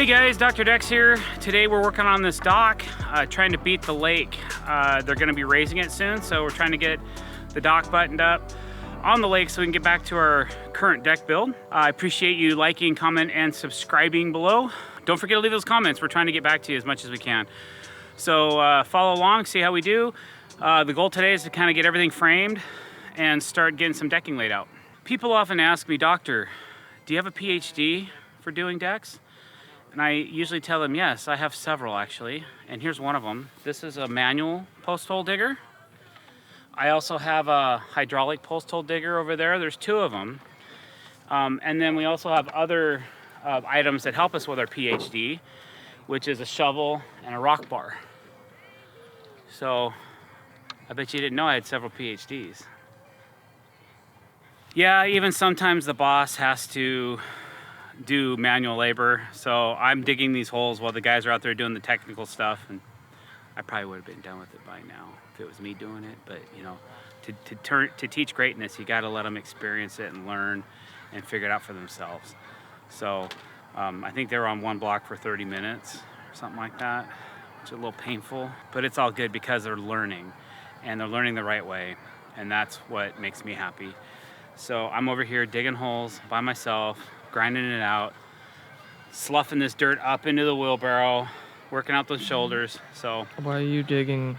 Hey guys, Dr. Dex here. Today we're working on this dock, trying to beat the lake. They're gonna be raising it soon, so we're trying to get the dock buttoned up on the lake so we can get back to our current deck build. I appreciate you liking, comment, and subscribing below. Don't forget to leave those comments. We're trying to get back to you as much as we can. So follow along, see how we do. The goal today is to kind of get everything framed and start getting some decking laid out. People often ask me, Doctor, do you have a PhD for doing decks? And I usually tell them, yes, I have several actually. And here's one of them. This is a manual post hole digger. I also have a hydraulic post hole digger over there. There's two of them. And then we also have other items that help us with our PhD, which is a shovel and a rock bar. So I bet you didn't know I had several PhDs. Yeah, even sometimes the boss has to do manual labor, so I'm digging these holes while the guys are out there doing the technical stuff, and I probably would have been done with it by now if it was me doing it. But you know, to teach greatness, you got to let them experience it and learn and figure it out for themselves. So I think they were on one block for 30 minutes or something like that, which is a little painful, but it's all good because they're learning, and they're learning the right way, and that's what makes me happy. So I'm over here digging holes by myself, grinding it out, sloughing this dirt up into the wheelbarrow, working out those shoulders. So why are you digging?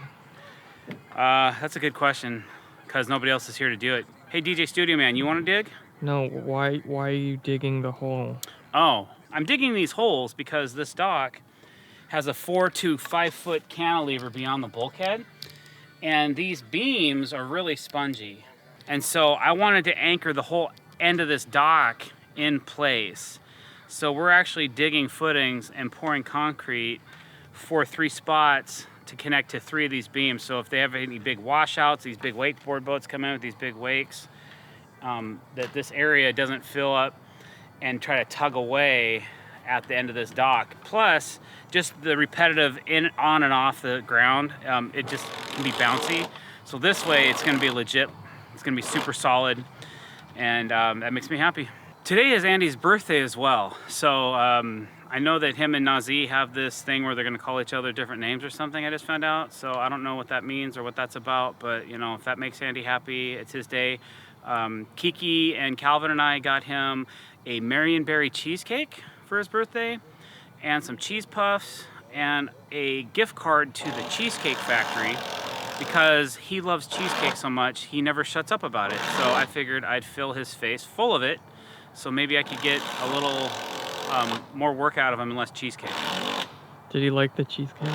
That's a good question, because nobody else is here to do it. Hey DJ Studio Man, you want to dig? No, why are you digging the hole? Oh, I'm digging these holes because this dock has a 4 to 5 foot cantilever beyond the bulkhead, and these beams are really spongy. And so I wanted to anchor the whole end of this dock in place. So we're actually digging footings and pouring concrete for 3 spots to connect to 3 of these beams. So if they have any big washouts, these big wakeboard boats come in with these big wakes, that this area doesn't fill up and try to tug away at the end of this dock. Plus, just the repetitive on and off the ground, it just can be bouncy. So this way it's gonna be legit. It's gonna be super solid, and that makes me happy. Today is Andy's birthday as well, so I know that him and Nazi have this thing where they're gonna call each other different names or something, I just found out. So I don't know what that means or what that's about, but you know, if that makes Andy happy, it's his day. Kiki and Calvin and I got him a Marionberry cheesecake for his birthday, and some cheese puffs, and a gift card to the Cheesecake Factory, because he loves cheesecake so much, he never shuts up about it. So I figured I'd fill his face full of it, so maybe I could get a little more work out of him and less cheesecake. Did he like the cheesecake?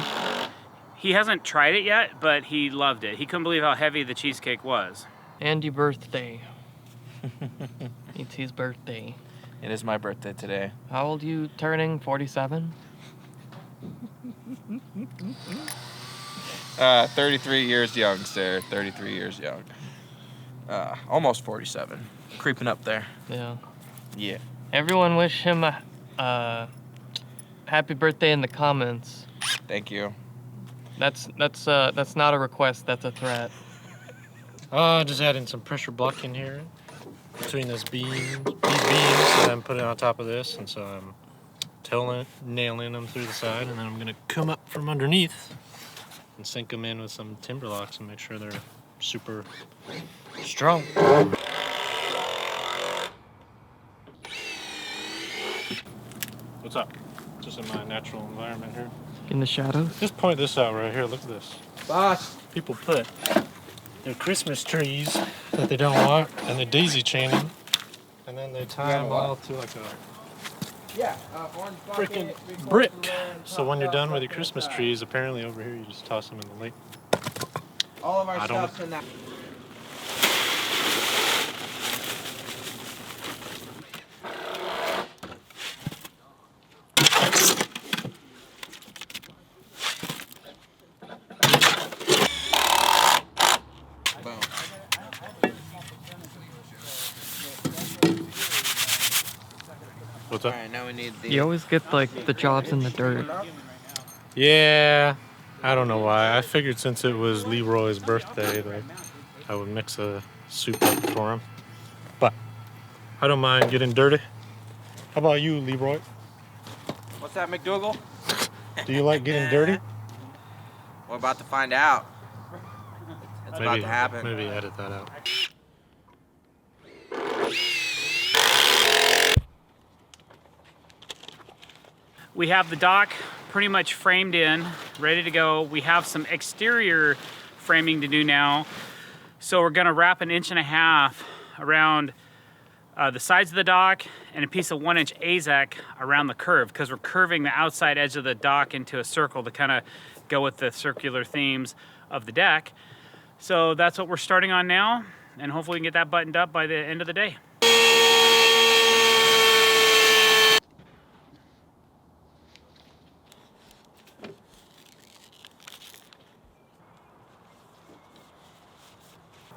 He hasn't tried it yet, but he loved it. He couldn't believe how heavy the cheesecake was. Andy birthday. It's his birthday. It is my birthday today. How old are you turning? 47? 33 years young, sir. 33 years young. Almost 47. Creeping up there. Yeah. Yeah. Everyone wish him a happy birthday in the comments. Thank you. That's not a request, that's a threat. Just adding some pressure blocking here between these beams, and then put it on top of this, and so I'm nailing them through the side, and then I'm gonna come up from underneath and sink them in with some timber locks and make sure they're super strong. What's up? Just in my natural environment here. In the shadows? Just point this out right here. Look at this. Boss. People put their Christmas trees that they don't want and the daisy chaining, and then they tie them all to like a freaking brick. So when you're done with your Christmas trees, apparently over here you just toss them in the lake. All of our stuff's in that. What's up? Alright, now we need the... You always get like the jobs in the dirt. Yeah, I don't know why. I figured since it was Leroy's birthday that I would mix a soup up for him. But I don't mind getting dirty. How about you, Leroy? What's that, McDougal? Do you like getting dirty? We're about to find out. It's about to happen. Maybe edit that out. We have the dock pretty much framed in, ready to go. We have some exterior framing to do now. So we're gonna wrap 1.5 inches around the sides of the dock and a piece of 1-inch AZEK around the curve, because we're curving the outside edge of the dock into a circle to kind of go with the circular themes of the deck. So that's what we're starting on now, and hopefully we can get that buttoned up by the end of the day.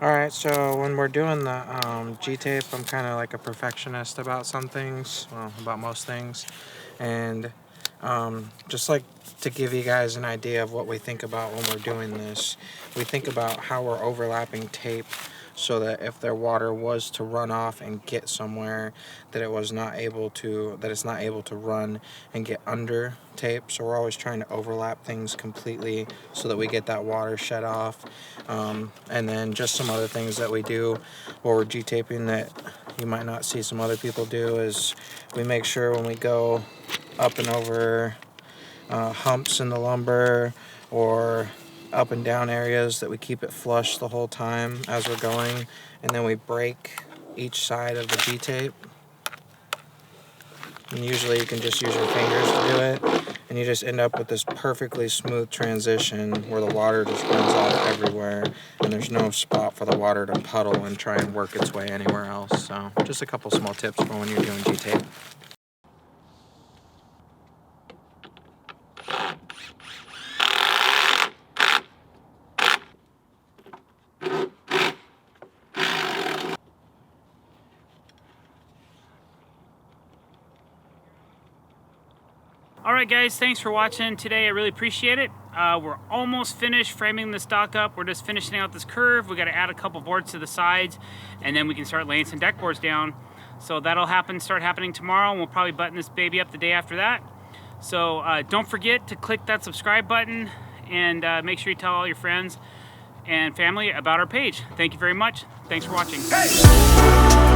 Alright, so when we're doing the G-tape, I'm kind of like a perfectionist about some things, well, about most things, and just like to give you guys an idea of what we think about when we're doing this, we think about how we're overlapping tape so that if their water was to run off and get somewhere, that it's not able to run and get under tape. So we're always trying to overlap things completely so that we get that water shed off. And then just some other things that we do while we're G-taping that you might not see some other people do is we make sure when we go up and over humps in the lumber or up and down areas that we keep it flush the whole time as we're going, and then we break each side of the G-tape. And usually you can just use your fingers to do it, and you just end up with this perfectly smooth transition where the water just runs off everywhere and there's no spot for the water to puddle and try and work its way anywhere else. So just a couple small tips for when you're doing G-tape. Alright guys, thanks for watching today. I really appreciate it. We're almost finished framing this dock up. We're just finishing out this curve. We got to add a couple boards to the sides, and then we can start laying some deck boards down. So that'll start happening tomorrow, and we'll probably button this baby up the day after that. So don't forget to click that subscribe button, and make sure you tell all your friends and family about our page. Thank you very much. Thanks for watching. Hey!